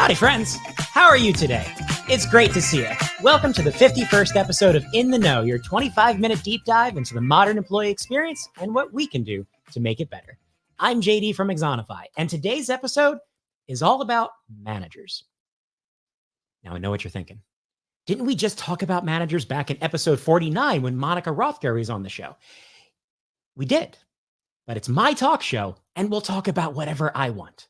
Howdy, friends. How are you today? It's great to see you. Welcome to the 51st episode of In the Know, your 25-minute deep dive into the modern employee experience and what we can do to make it better. I'm JD from E09, and today's episode is all about managers. Now, I know what you're thinking. Didn't we just talk about managers back in episode 49 when Monica Rothgerry was on the show? We did, but it's my talk show, and we'll talk about whatever I want.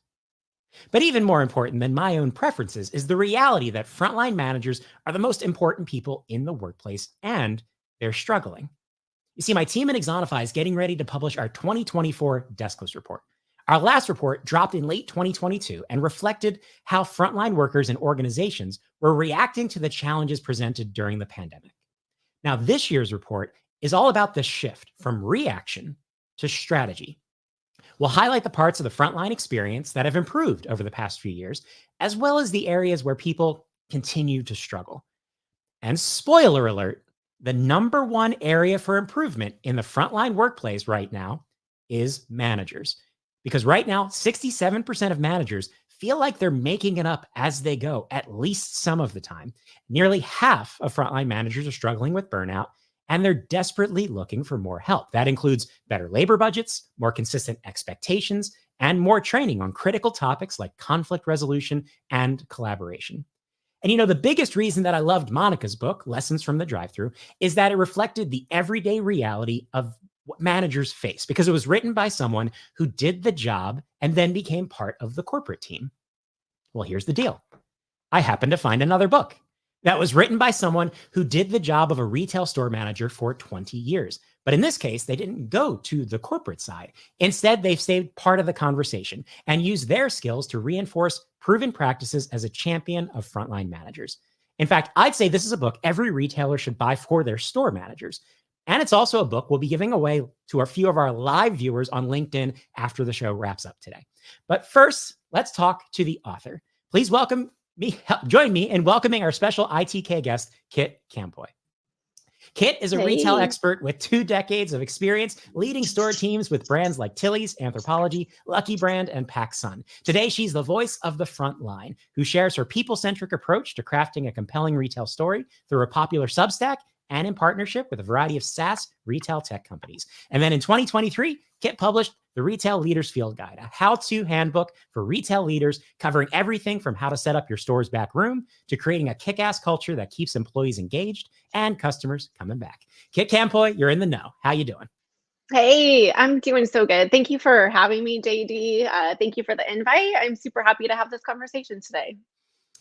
But even more important than my own preferences is the reality that frontline managers are the most important people in the workplace, and they're struggling. You see, my team at E09 is getting ready to publish our 2024 Deskless Report. Our last report dropped in late 2022 and reflected how frontline workers and organizations were reacting to the challenges presented during the pandemic. Now, this year's report is all about the shift from reaction to strategy. We'll highlight the parts of the frontline experience that have improved over the past few years, as well as the areas where people continue to struggle. And spoiler alert, the number one area for improvement in the frontline workplace right now is managers. Because right now, 67% of managers feel like they're making it up as they go, at least some of the time. Nearly half of frontline managers are struggling with burnout, and they're desperately looking for more help. That includes better labor budgets, more consistent expectations, and more training on critical topics like conflict resolution and collaboration. And you know, the biggest reason that I loved Monica's book, Lessons from the Drive-Thru, is that it reflected the everyday reality of what managers face, because it was written by someone who did the job and then became part of the corporate team. Well, here's the deal. I happened to find another book that was written by someone who did the job of a retail store manager for 20 years. But in this case, they didn't go to the corporate side. Instead, they've stayed part of the conversation and used their skills to reinforce proven practices as a champion of frontline managers. In fact, I'd say this is a book every retailer should buy for their store managers. And it's also a book we'll be giving away to a few of our live viewers on LinkedIn after the show wraps up today. But first, let's talk to the author. Please join me in welcoming our special ITK guest, Kit Campoy. Kit is a retail expert with 2 decades of experience leading store teams with brands like Tilly's, Anthropologie, Lucky Brand, and PacSun. Today, she's the voice of the front line, who shares her people-centric approach to crafting a compelling retail story through a popular Substack and in partnership with a variety of SaaS retail tech companies. And then in 2023, Kit published the Retail Leaders Field Guide, a how-to handbook for retail leaders covering everything from how to set up your store's back room to creating a kick-ass culture that keeps employees engaged and customers coming back. Kit Campoy, you're in the know. How you doing? Hey, I'm doing so good. Thank you for having me, JD. Thank you for the invite. I'm super happy to have this conversation today.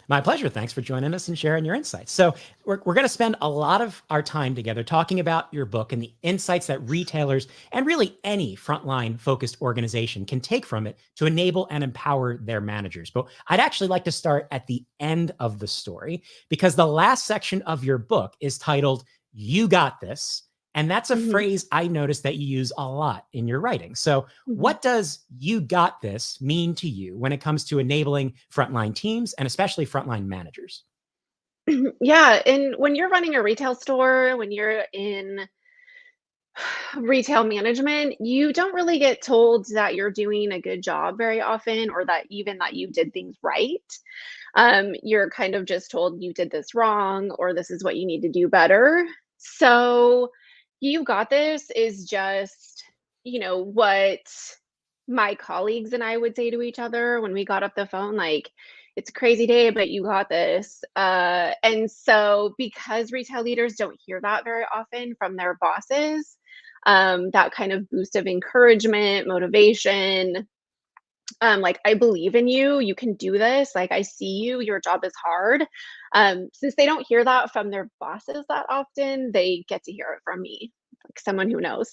My pleasure. Thanks for joining us and sharing your insights. So we're going to spend a lot of our time together talking about your book and the insights that retailers and really any frontline focused organization can take from it to enable and empower their managers. But I'd actually like to start at the end of the story because the last section of your book is titled, "You Got This." And that's a Mhm, phrase I noticed that you use a lot in your writing. So, mhm. what does "you got this" mean to you when it comes to enabling frontline teams and especially frontline managers? Yeah, and when you're running a retail store, when you're in retail management, you don't really get told that you're doing a good job very often or that even that you did things right. You're kind of just told you did this wrong or this is what you need to do better. So, you got this is just, what my colleagues and I would say to each other when we got off the phone, like, it's a crazy day, but you got this. And so, because retail leaders don't hear that very often from their bosses, that kind of boost of encouragement, motivation, like, I believe in you, you can do this, like, I see you, your job is hard. Since they don't hear that from their bosses that often, they get to hear it from me, like someone who knows.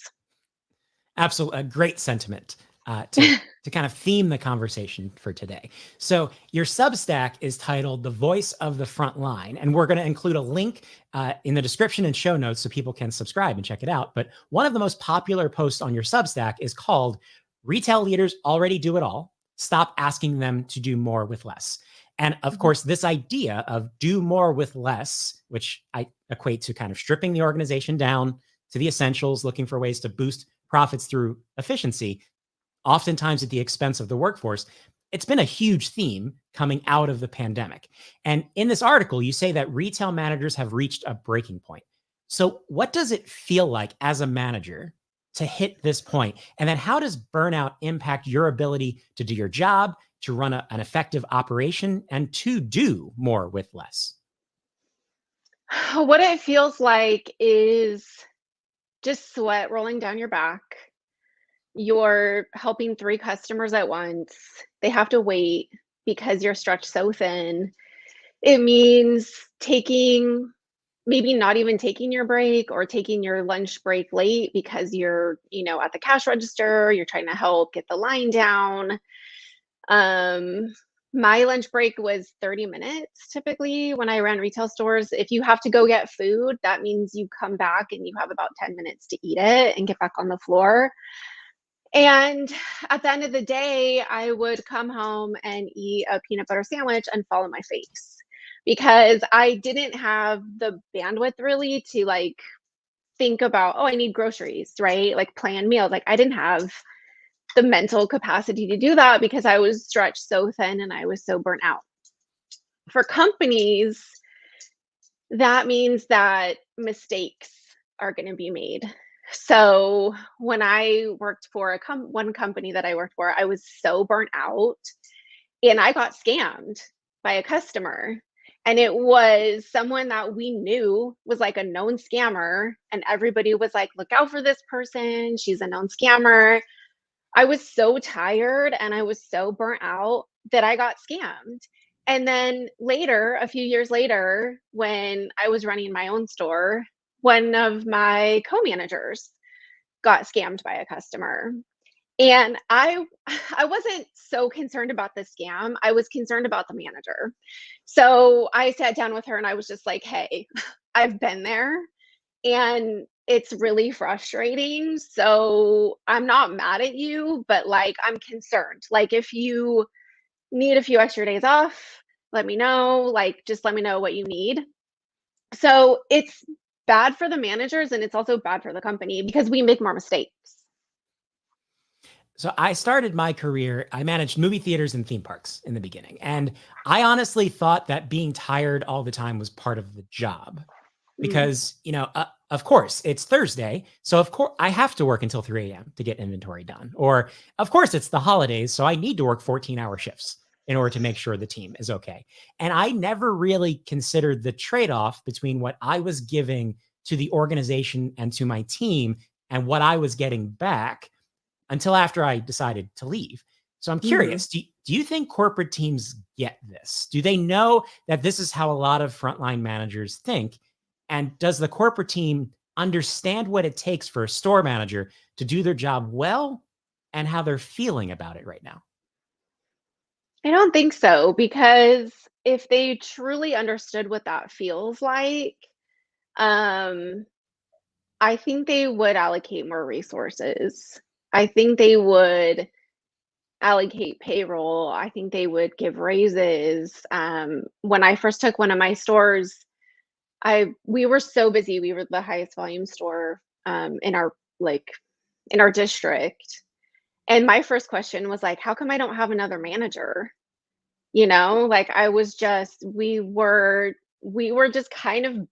Absolutely, a great sentiment to kind of theme the conversation for today. So your Substack is titled "The Voice of the Front Line," and we're going to include a link in the description and show notes so people can subscribe and check it out. But one of the most popular posts on your Substack is called "Retail Leaders Already Do It All. Stop asking them to do more with less." And of Mhm. course, this idea of do more with less, which I equate to kind of stripping the organization down to the essentials, looking for ways to boost profits through efficiency, oftentimes at the expense of the workforce. It's been a huge theme coming out of the pandemic. And in this article, you say that retail managers have reached a breaking point. So, what does it feel like as a manager to hit this point? And then, how does burnout impact your ability to do your job, to run an effective operation, and to do more with less? What it feels like is just sweat rolling down your back. You're helping 3 customers at once. They have to wait because you're stretched so thin. It means taking maybe not even taking your break or taking your lunch break late because you're, at the cash register, you're trying to help get the line down. Um, my lunch break was 30 minutes typically when I ran retail stores. If you have to go get food, that means you come back and you have about 10 minutes to eat it and get back on the floor. And at the end of the day, I would come home and eat a peanut butter sandwich and fall on my face because I didn't have the bandwidth really to like think about, oh, I need groceries, right? Like plan meals. Like I didn't have the mental capacity to do that because I was stretched so thin and I was so burnt out. For companies, that means that mistakes are going to be made. So when I worked for one company that I worked for, I was so burnt out and I got scammed by a customer. And it was someone that we knew was like a known scammer. And everybody was like, look out for this person. She's a known scammer. I was so tired and I was so burnt out that I got scammed. And then later, a few years later, when I was running my own store, one of my co-managers got scammed by a customer. And I wasn't so concerned about the scam. I was concerned about the manager. So I sat down with her and I was just like, "Hey, I've been there and it's really frustrating. So I'm not mad at you, but like I'm concerned. Like if you need a few extra days off, let me know. Like just let me know what you need." So it's bad for the managers and it's also bad for the company because we make more mistakes. So I started my career, I managed movie theaters and theme parks in the beginning. And I honestly thought that being tired all the time was part of the job. Mhm. because, of course it's Thursday. So of course I have to work until 3 a.m. to get inventory done. Or of course it's the holidays. So I need to work 14-hour shifts in order to make sure the team is okay. And I never really considered the trade-off between what I was giving to the organization and to my team and what I was getting back until after I decided to leave. So I'm Mhm. curious, do you think corporate teams get this? Do they know that this is how a lot of frontline managers think? And does the corporate team understand what it takes for a store manager to do their job well and how they're feeling about it right now? I don't think so, because if they truly understood what that feels like, um, I think they would allocate more resources. I think they would allocate payroll. I think they would give raises. When I first took one of my stores, I we were so busy. We were the highest volume store in our like in our district. And my first question was like, how come I don't have another manager? Like I was just we were just kind of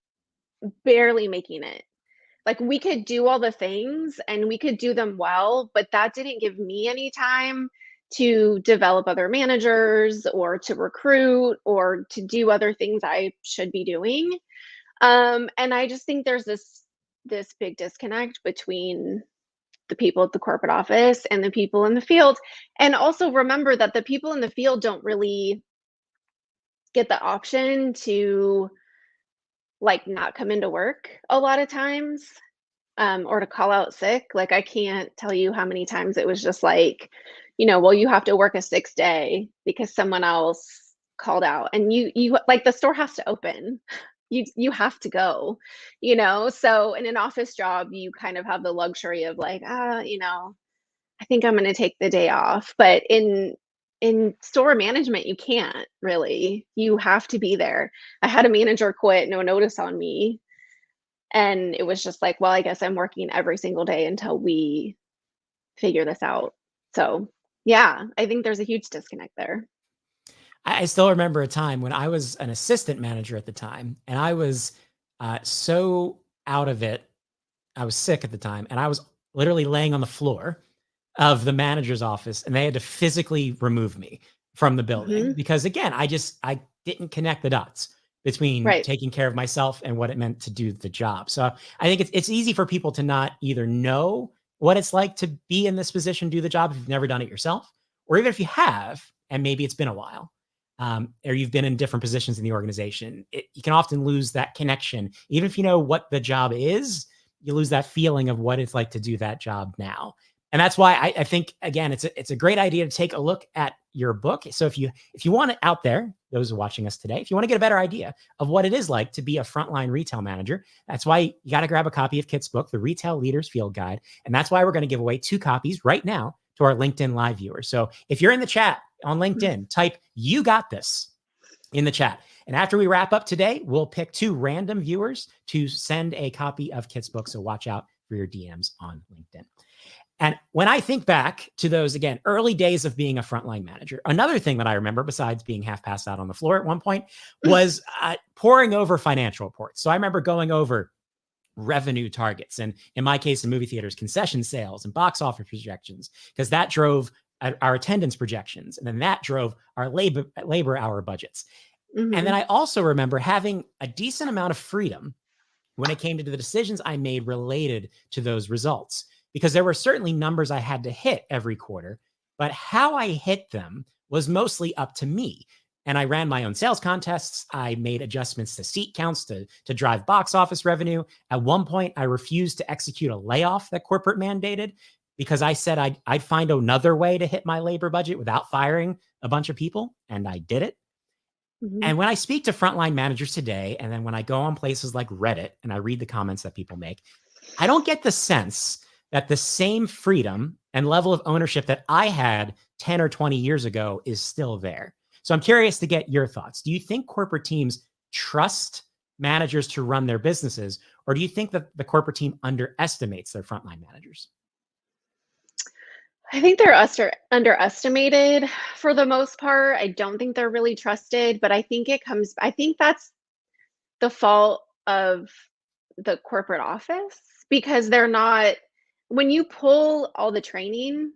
barely making it. Like we could do all the things and we could do them well, but that didn't give me any time to develop other managers or to recruit or to do other things I should be doing. And I just think there's this big disconnect between the people at the corporate office and the people in the field. And also remember that the people in the field don't really get the option to like not come into work a lot of times, or to call out sick. Like I can't tell you how many times it was just like, well, you have to work a 6 day because someone else called out, and you like the store has to open. You have to go, So in an office job, you kind of have the luxury of like, I think I'm gonna take the day off. But in store management, you can't really. You have to be there. I had a manager quit, no notice on me, and it was just like, well, I guess I'm working every single day until we figure this out. So, yeah, I think there's a huge disconnect there. I still remember a time when I was an assistant manager at the time, and I was so out of it. I was sick at the time, and I was literally laying on the floor of the manager's office, and they had to physically remove me from the building Mhm. because, again, I didn't connect the dots between Right. taking care of myself and what it meant to do the job. So I think it's easy for people to not either know what it's like to be in this position, do the job if you've never done it yourself, or even if you have and maybe it's been a while. Or you've been in different positions in the organization, you can often lose that connection. Even if you know what the job is, you lose that feeling of what it's like to do that job now. And that's why I think, again, it's a great idea to take a look at your book. So if you want it out there, those watching us today, if you want to get a better idea of what it is like to be a frontline retail manager, that's why you got to grab a copy of Kit's book, The Retail Leaders Field Guide. And that's why we're going to give away 2 copies right now to our LinkedIn live viewers. So if you're in the chat on LinkedIn, type "You got this" in the chat. And after we wrap up today, we'll pick 2 random viewers to send a copy of Kit's book. So watch out for your DMs on LinkedIn. And when I think back to those, again, early days of being a frontline manager, another thing that I remember, besides being half passed out on the floor at one point, was poring over financial reports. So I remember going over revenue targets, and in my case, in movie theaters, concession sales and box office projections, because that drove our attendance projections, and then that drove our labor hour budgets. And then Mhm. I also remember having a decent amount of freedom when it came to the decisions I made related to those results, because there were certainly numbers I had to hit every quarter, but how I hit them was mostly up to me. And I ran my own sales contests. I made adjustments to seat counts to drive box office revenue. At one point, I refused to execute a layoff that corporate mandated because I said I'd find another way to hit my labor budget without firing a bunch of people. And I did it. Mhm. And when I speak to frontline managers today, and then when I go on places like Reddit and I read the comments that people make, I don't get the sense that the same freedom and level of ownership that I had 10 or 20 years ago is still there. So I'm curious to get your thoughts. Do you think corporate teams trust managers to run their businesses, or do you think that the corporate team underestimates their frontline managers? I think they're underestimated for the most part. I don't think they're really trusted, but I think that's the fault of the corporate office because they're not, when you pull all the training,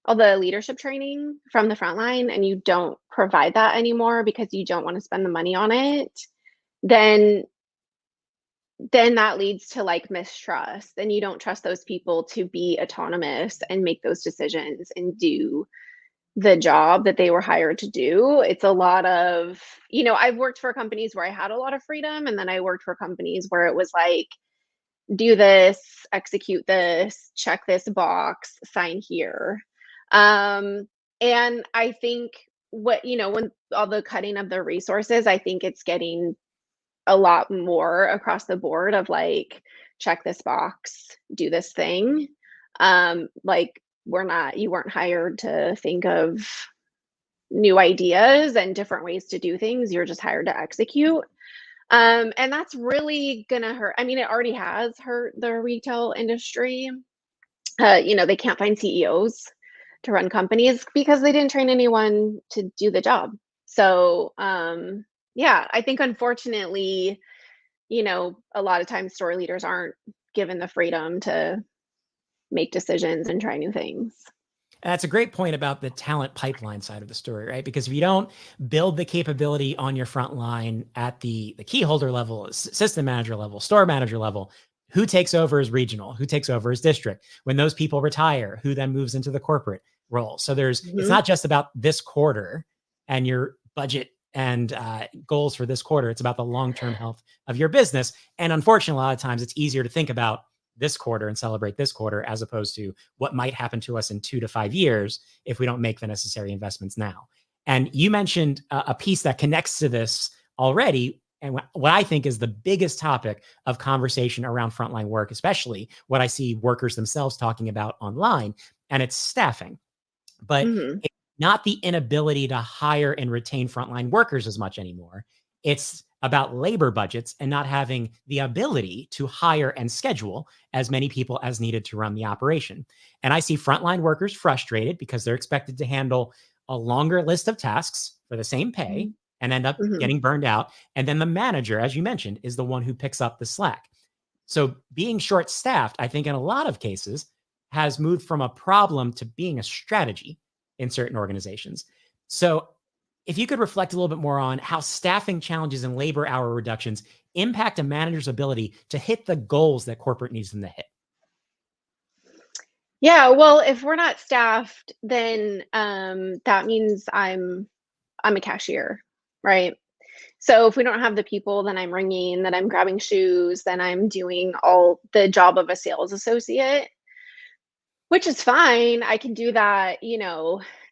all the leadership training from the frontline and you don't provide that anymore because you don't want to spend the money on it, then that leads to like mistrust, and you don't trust those people to be autonomous and make those decisions and do the job that they were hired to do. It's a lot of, I've worked for companies where I had a lot of freedom, and then I worked for companies where it was like, do this, execute this, check this box, sign here. And I think when all the cutting of the resources, I think it's getting a lot more across the board of like, check this box, do this thing. Like you weren't hired to think of new ideas and different ways to do things. You're just hired to execute. And that's really gonna hurt. I mean, it already has hurt the retail industry. They can't find CEOs to run companies because they didn't train anyone to do the job. So, yeah, I think unfortunately, a lot of times store leaders aren't given the freedom to make decisions and try new things. That's a great point about the talent pipeline side of the story, right? Because if you don't build the capability on your front line at the key holder level, system manager level, store manager level, who takes over as regional, who takes over as district? When those people retire, who then moves into the corporate role? So it's not just about this quarter and your budget and goals for this quarter. It's about the long-term health of your business. And unfortunately, a lot of times it's easier to think about this quarter and celebrate this quarter as opposed to what might happen to us in 2 to 5 years if we don't make the necessary investments now. And you mentioned a piece that connects to this already. And what I think is the biggest topic of conversation around frontline work, especially what I see workers themselves talking about online, and it's staffing. But it's not the inability to hire and retain frontline workers as much anymore. It's about labor budgets and not having the ability to hire and schedule as many people as needed to run the operation. And I see frontline workers frustrated because they're expected to handle a longer list of tasks for the same pay and end up getting burned out. And then the manager, as you mentioned, is the one who picks up the slack. So being short-staffed, I think in a lot of cases, has moved from a problem to being a strategy in certain organizations. So if you could reflect a little bit more on how staffing challenges and labor hour reductions impact a manager's ability to hit the goals that corporate needs them to hit. Yeah, well, if we're not staffed, then that means I'm a cashier, right? So if we don't have the people, then I'm ringing, then I'm grabbing shoes, then I'm doing all the job of a sales associate, which is fine. I can do that,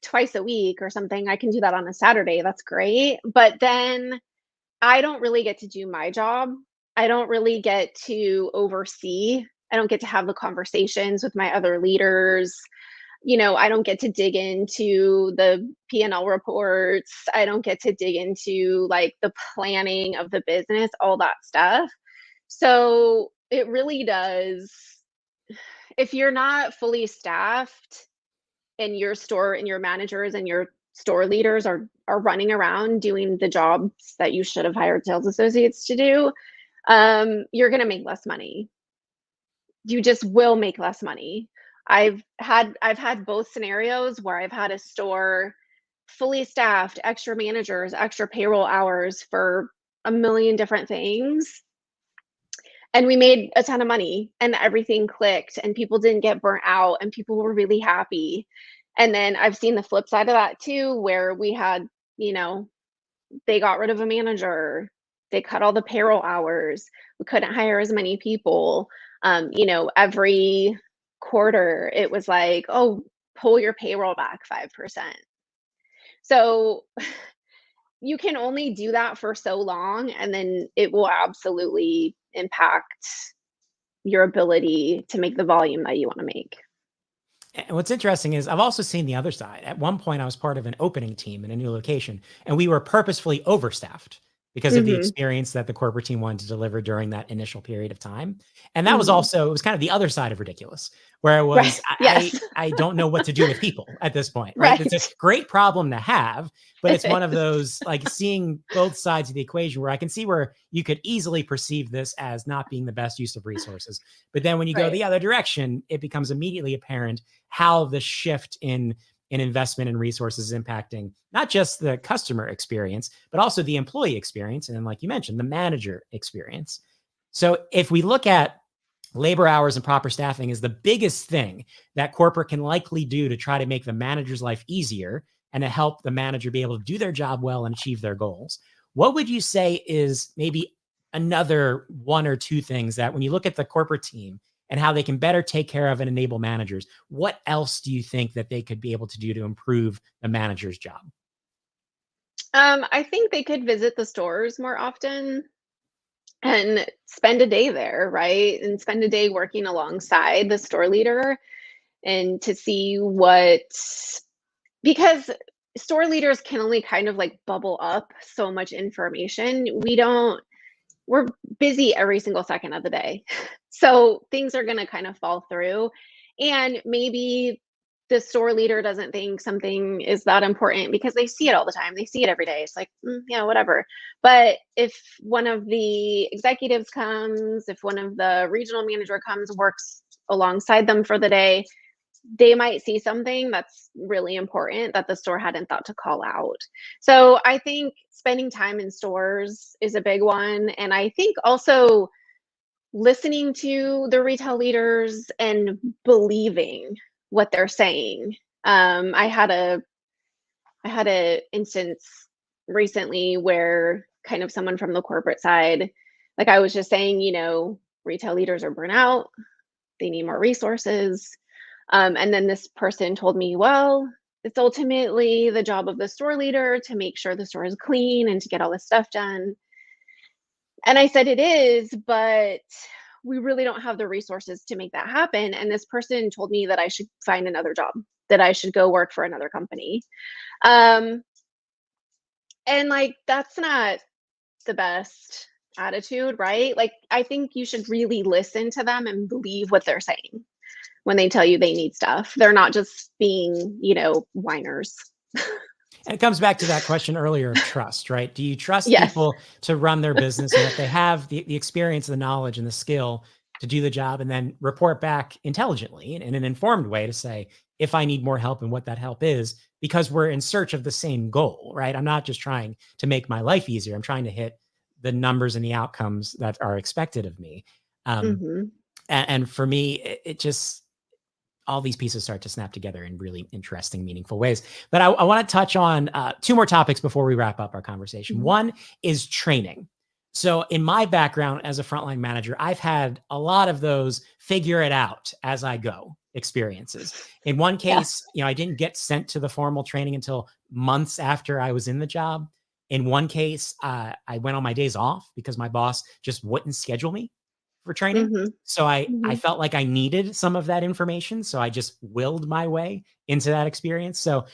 twice a week or something. I can do that on a Saturday. That's great. But then I don't really get to do my job. I don't really get to oversee. I don't get to have the conversations with my other leaders. I don't get to dig into the P&L reports. I don't get to dig into like the planning of the business, all that stuff. So it really does. If you're not fully staffed and your store and your managers and your store leaders are running around doing the jobs that you should have hired sales associates to do, you're going to make less money. You just will make less money. I've had both scenarios where I've had a store fully staffed, extra managers, extra payroll hours for a million different things. And we made a ton of money and everything clicked and people didn't get burnt out and people were really happy. And then I've seen the flip side of that too, where we had, they got rid of a manager, they cut all the payroll hours, we couldn't hire as many people. Every quarter it was like, oh, pull your payroll back 5%. So you can only do that for so long, and then it will absolutely impact your ability to make the volume that you want to make. And what's interesting is I've also seen the other side. At one point, I was part of an opening team in a new location, and we were purposefully overstaffed because of the Mhm. experience that the corporate team wanted to deliver during that initial period of time. And that was Mhm. also, it was kind of the other side of ridiculous, where it was, Right. Yes. I don't know what to do with people at this point, right? It's a Right. great problem to have, but it's one It of is. those, like, seeing both sides of the equation where I can see where you could easily perceive this as not being the best use of resources. But then when you go Right. the other direction, it becomes immediately apparent how the shift in investment and resources is impacting not just the customer experience, but also the employee experience. And like you mentioned, the manager experience. So if we look at labor hours and proper staffing is the biggest thing that corporate can likely do to try to make the manager's life easier and to help the manager be able to do their job well and achieve their goals. What would you say is maybe another one or two things that when you look at the corporate team and how they can better take care of and enable managers, what else do you think that they could be able to do to improve the manager's job? I think they could visit the stores more often and spend a day there, right? And spend a day working alongside the store leader and to see what, because store leaders can only kind of like bubble up so much information. We're busy every single second of the day. So things are going to kind of fall through. And maybe the store leader doesn't think something is that important because they see it all the time. They see it every day. It's like, yeah, whatever. But if one of the executives comes, if one of the regional manager comes, works alongside them for the day, they might see something that's really important that the store hadn't thought to call out. So I think spending time in stores is a big one. And I think also listening to the retail leaders and believing what they're saying. I had a instance recently where kind of someone from the corporate side, like I was just saying, retail leaders are burnout, they need more resources. And then this person told me, well, it's ultimately the job of the store leader to make sure the store is clean and to get all this stuff done. And I said, it is, but we really don't have the resources to make that happen. And this person told me that I should find another job, that I should go work for another company. Um, and like, that's not the best attitude, right? Like, I think you should really listen to them and believe what they're saying when they tell you they need stuff. They're not just being, whiners. And it comes back to that question earlier of trust, right? Do you trust Yes. people to run their business and that they have the experience, the knowledge, and the skill to do the job and then report back intelligently in an informed way to say, if I need more help and what that help is, because we're in search of the same goal, right? I'm not just trying to make my life easier. I'm trying to hit the numbers and the outcomes that are expected of me. Um, Mhm. and for me, it just, all these pieces start to snap together in really interesting, meaningful ways. But I want to touch on two more topics before we wrap up our conversation. Mhm. One is training. So, in my background as a frontline manager, I've had a lot of those figure it out as I go experiences. In one Yeah. case, I didn't get sent to the formal training until months after I was in the job. In one case, I went on my days off because my boss just wouldn't schedule me for training. Mhm. So I Mhm. felt like I needed some of that information. So I just willed my way into that experience. So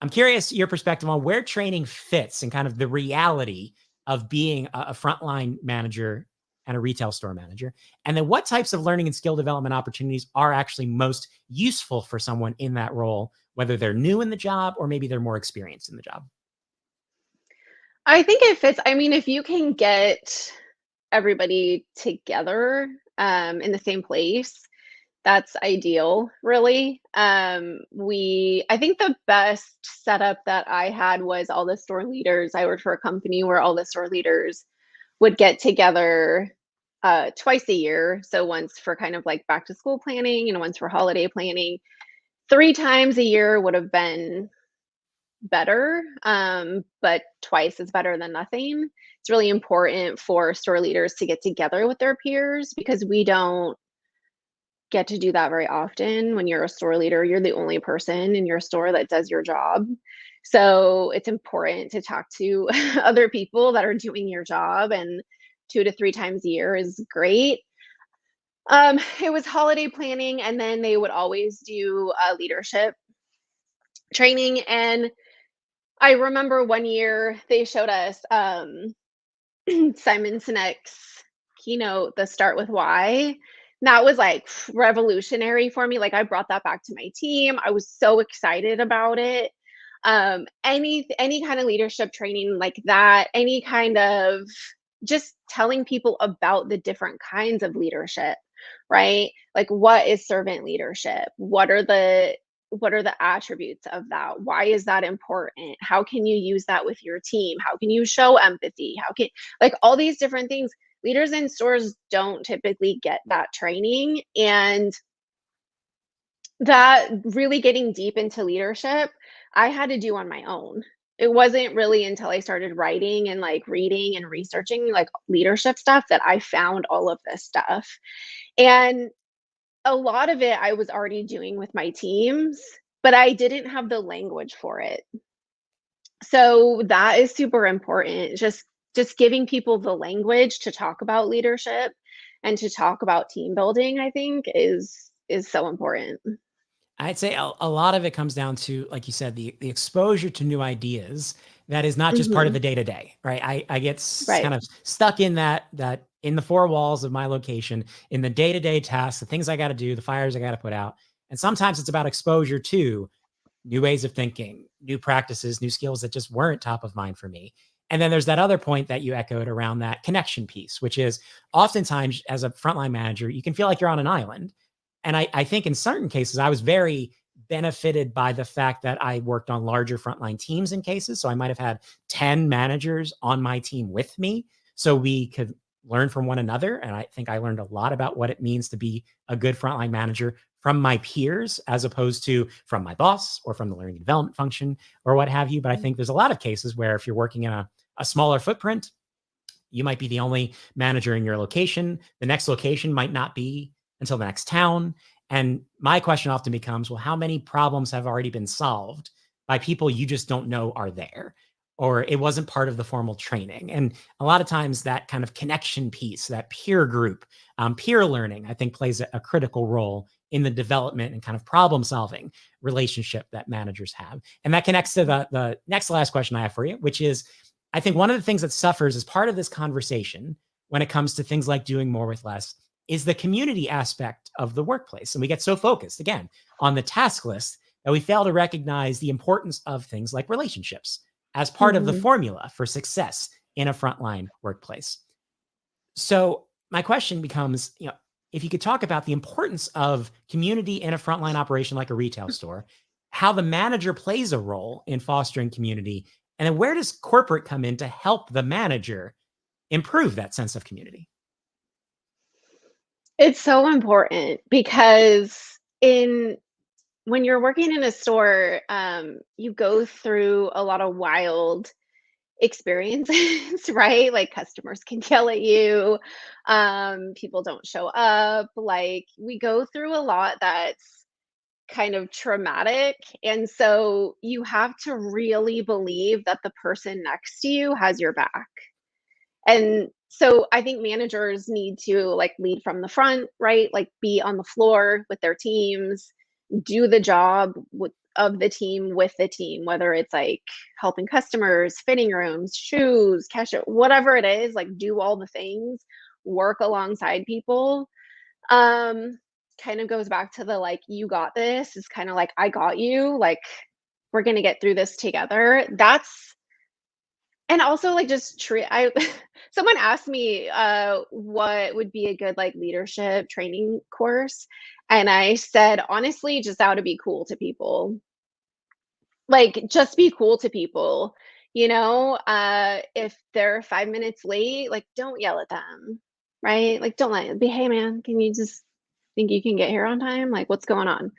I'm curious your perspective on where training fits and kind of the reality of being a frontline manager and a retail store manager. And then what types of learning and skill development opportunities are actually most useful for someone in that role, whether they're new in the job or maybe they're more experienced in the job. I think it fits. I mean, if you can get everybody together, in the same place, that's ideal, really. I think the best setup that I had was all the store leaders. I worked for a company where all the store leaders would get together twice a year. So once for kind of like back to school planning and once for holiday planning. 3 times a year would have been better, but twice is better than nothing. It's really important for store leaders to get together with their peers because we don't get to do that very often. When you're a store leader, you're the only person in your store that does your job. So it's important to talk to other people that are doing your job, and 2 to 3 times a year is great. It was holiday planning, and then they would always do leadership training. And I remember one year they showed us. Simon Sinek's keynote, the Start with Why. That was like revolutionary for me. Like I brought that back to my team. I was so excited about it. Any kind of leadership training like that, any kind of just telling people about the different kinds of leadership, right? Like what is servant leadership? What are the attributes of that? Why is that important? How can you use that with your team? How can you show empathy? How can, like, all these different things. Leaders in stores don't typically get that training, and that really getting deep into leadership, I had to do on my own. It wasn't really until I started writing and like reading and researching like leadership stuff that I found all of this stuff. And a lot of it I was already doing with my teams, but I didn't have the language for it. So that is super important. Just giving people the language to talk about leadership and to talk about team building, I think is so important. I'd say a lot of it comes down to, like you said, the exposure to new ideas that is not just part of Mhm. the day to day, right? I get kind Right. of stuck in that in the four walls of my location, in the day to day tasks, the things I got to do, the fires I got to put out, and sometimes it's about exposure to new ways of thinking, new practices, new skills that just weren't top of mind for me. And then there's that other point that you echoed around that connection piece, which is oftentimes as a frontline manager, you can feel like you're on an island. And I think in certain cases, I was very benefited by the fact that I worked on larger frontline teams in cases. So I might have had 10 managers on my team with me. So we could learn from one another. And I think I learned a lot about what it means to be a good frontline manager from my peers as opposed to from my boss or from the learning and development function or what have you. But I think there's a lot of cases where if you're working in a smaller footprint, you might be the only manager in your location. The next location might not be until the next town. And my question often becomes, well, how many problems have already been solved by people you just don't know are there? Or it wasn't part of the formal training. And a lot of times that kind of connection piece, that peer group, peer learning, I think plays a critical role in the development and kind of problem solving relationship that managers have. And that connects to the next last question I have for you, which is I think one of the things that suffers as part of this conversation when it comes to things like doing more with less is the community aspect of the workplace. And we get so focused, again, on the task list that we fail to recognize the importance of things like relationships as part of the Mhm. formula for success in a frontline workplace. So my question becomes, if you could talk about the importance of community in a frontline operation like a retail store, how the manager plays a role in fostering community, and then where does corporate come in to help the manager improve that sense of community? It's so important because in when you're working in a store, you go through a lot of wild experiences, right? Like customers can yell at you, people don't show up. Like we go through a lot that's kind of traumatic. And so you have to really believe that the person next to you has your back. And so I think managers need to like lead from the front, right? Like be on the floor with their teams, do the job of the team with the team, whether it's like helping customers, fitting rooms, shoes, cashier, whatever it is, like do all the things, work alongside people. Um, Kind of goes back to the like, you got this, is kind of like, I got you, like, we're gonna get through this together. That's and also, like, just treat I someone asked me, what would be a good, like, leadership training course, and I said, "Honestly, just how to be cool to people." Like, just be cool to people, you know? If they're 5 minutes late, like, don't yell at them, right? Like, don't let be, "Hey, man, can you just think you can get here on time? Like, what's going on?"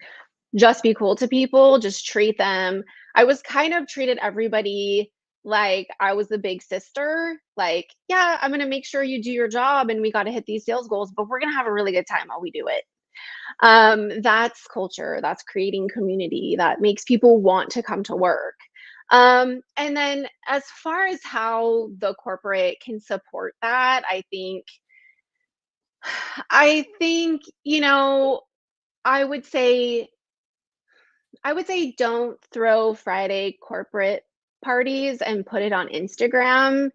Just be cool to people, just treat them. I was kind of treated everybody like I was the big sister, like, "Yeah, I'm gonna make sure you do your job, and we gotta hit these sales goals, but we're gonna have a really good time while we do it." That's culture, that's creating community, that makes people want to come to work. And then as far as how the corporate can support that, I think, I would say I would say don't throw Friday corporate parties and put it on Instagram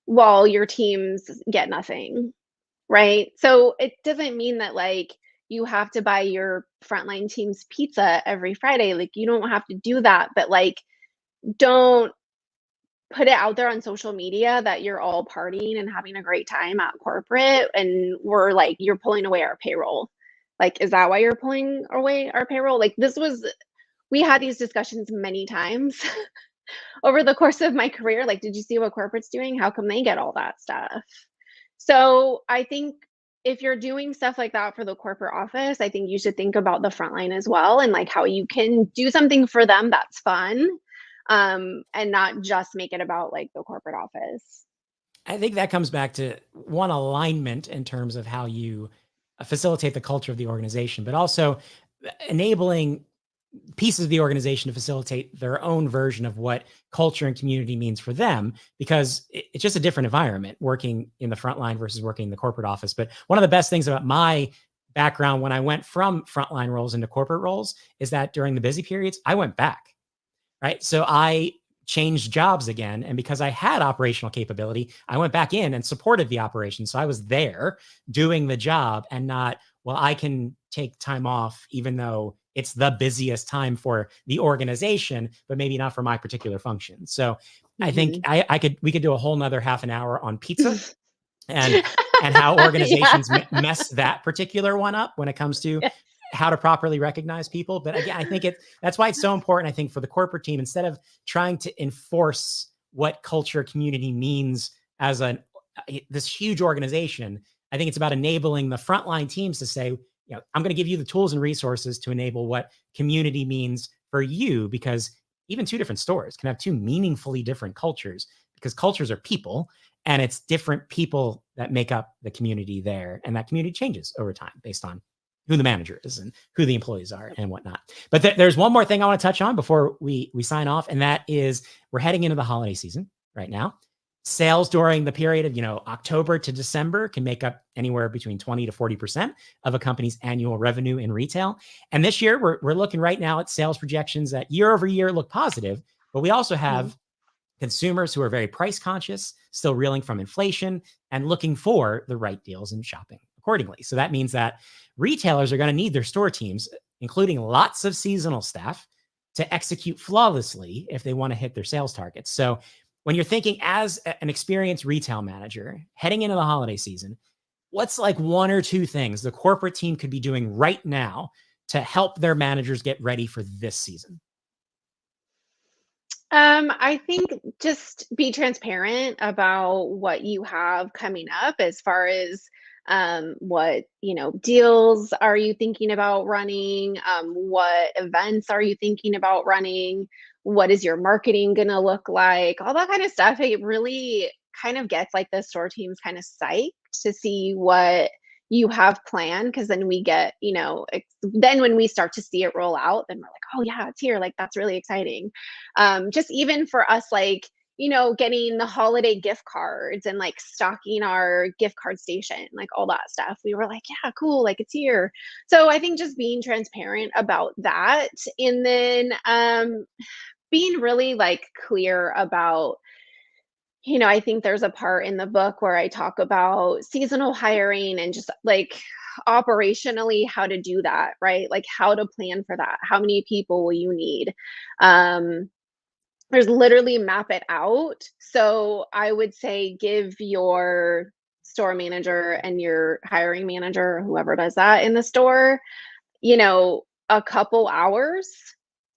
while your teams get nothing, right? So it doesn't mean that like you have to buy your frontline team's pizza every Friday. Like you don't have to do that, but like don't put it out there on social media that you're all partying and having a great time at corporate and we're like, you're pulling away our payroll. Like, is that why you're pulling away our payroll? Like, we had these discussions many times over the course of my career. Like, did you see what corporate's doing? How come they get all that stuff? So I think if you're doing stuff like that for the corporate office, I think you should think about the frontline as well and like how you can do something for them that's fun, and not just make it about like the corporate office. I think that comes back to one, alignment in terms of how you facilitate the culture of the organization, but also enabling pieces of the organization to facilitate their own version of what culture and community means for them, because it's just a different environment working in the front line versus working in the corporate office. But one of the best things about my background when I went from frontline roles into corporate roles is that during the busy periods, I went back, right? So I changed jobs again. And because I had operational capability, I went back in and supported the operation. So I was there doing the job and not, well, I can take time off, even though it's the busiest time for the organization, but maybe not for my particular function. So I think we could do a whole nother half an hour on pizza and how organizations mess that particular one up when it comes to how to properly recognize people. But again, I think that's why it's so important, I think, for the corporate team, instead of trying to enforce what culture community means as this huge organization, I think it's about enabling the frontline teams to say, I'm going to give you the tools and resources to enable what community means for you, because even two different stores can have two meaningfully different cultures, because cultures are people, and it's different people that make up the community there. And that community changes over time based on who the manager is and who the employees are and whatnot. But there's one more thing I want to touch on before we sign off. And that is, we're heading into the holiday season right now. Sales during the period of, October to December can make up anywhere between 20 to 40% of a company's annual revenue in retail. And this year we're looking right now at sales projections that year over year look positive, but we also have consumers who are very price conscious, still reeling from inflation and looking for the right deals and shopping accordingly. So that means that retailers are going to need their store teams, including lots of seasonal staff, to execute flawlessly if they want to hit their sales targets. So when you're thinking as an experienced retail manager heading into the holiday season, what's like one or two things the corporate team could be doing right now to help their managers get ready for this season? I think just be transparent about what you have coming up as far as what deals are you thinking about running, what events are you thinking about running, what is your marketing gonna look like, all that kind of stuff. It really kind of gets like the store teams kind of psyched to see what you have planned, because then we get then when we start to see it roll out, then we're like, oh yeah, it's here, like that's really exciting. Just even for us, like getting the holiday gift cards and like stocking our gift card station, like all that stuff. We were like, yeah, cool, like it's here. So I think just being transparent about that, and then being really like clear about, I think there's a part in the book where I talk about seasonal hiring and just like operationally how to do that, right? Like how to plan for that. How many people will you need? There's literally map it out. So I would say give your store manager and your hiring manager, whoever does that in the store, a couple hours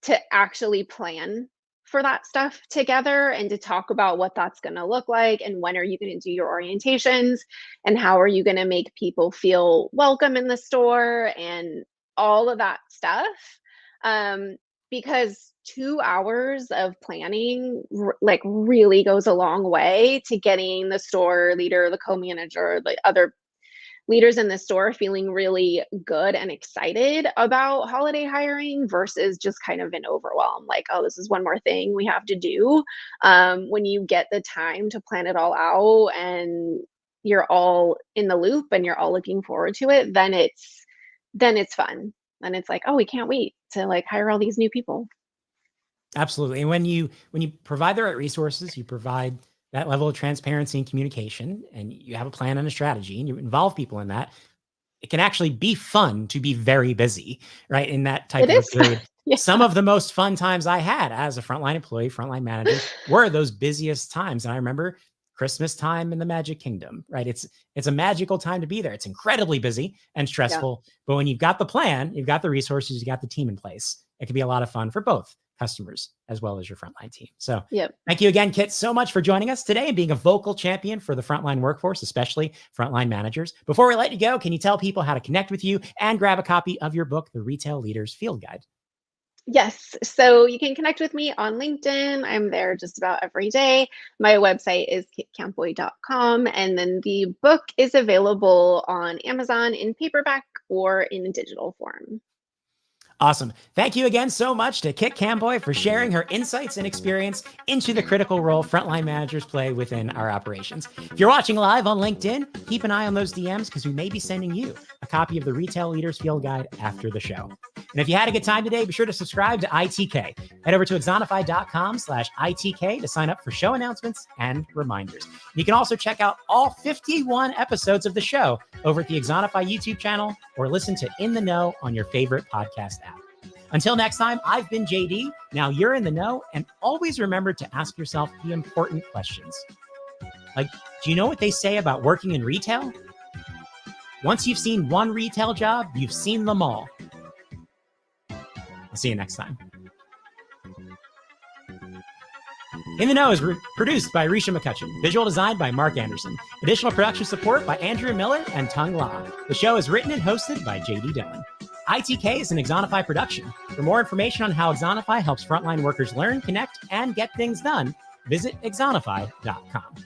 to actually plan for that stuff together and to talk about what that's going to look like and when are you going to do your orientations and how are you going to make people feel welcome in the store and all of that stuff. Because 2 hours of planning like really goes a long way to getting the store leader, the co-manager, the other leaders in the store feeling really good and excited about holiday hiring versus just kind of an overwhelm, like, oh, this is one more thing we have to do. When you get the time to plan it all out and you're all in the loop and you're all looking forward to it, then it's fun. And it's like, oh, we can't wait to like hire all these new people. Absolutely. And when you provide the right resources, you provide that level of transparency and communication, and you have a plan and a strategy, and you involve people in that, it can actually be fun to be very busy, right? In that type It of a is. period. Yeah. Some of the most fun times I had as a frontline employee, frontline manager, were those busiest times. And I remember Christmas time in the Magic Kingdom, right? It's a magical time to be there. It's incredibly busy and stressful, but when you've got the plan, you've got the resources, you got the team in place, it can be a lot of fun for both customers as well as your frontline team. So thank you again, Kit, so much for joining us today and being a vocal champion for the frontline workforce, especially frontline managers. Before we let you go, can you tell people how to connect with you and grab a copy of your book, The Retail Leaders Field Guide? Yes. So you can connect with me on LinkedIn. I'm there just about every day. My website is campoy.com. And then the book is available on Amazon in paperback or in digital form. Awesome. Thank you again so much to Kit Campoy for sharing her insights and experience into the critical role frontline managers play within our operations. If you're watching live on LinkedIn, keep an eye on those DMs because we may be sending you a copy of the Retail Leaders Field Guide after the show. And if you had a good time today, be sure to subscribe to ITK. Head over to Axonify.com/ITK to sign up for show announcements and reminders. You can also check out all 51 episodes of the show over at the Axonify YouTube channel or listen to In the Know on your favorite podcast app. Until next time, I've been JD. Now you're in the know, and always remember to ask yourself the important questions. Like, do you know what they say about working in retail? Once you've seen one retail job, you've seen them all. I'll see you next time. In the Know is produced by Risha McCutcheon. Visual design by Mark Anderson. Additional production support by Andrew Miller and Tung La. The show is written and hosted by JD Dillon. ITK is an Axonify production. For more information on how Axonify helps frontline workers learn, connect, and get things done, visit axonify.com.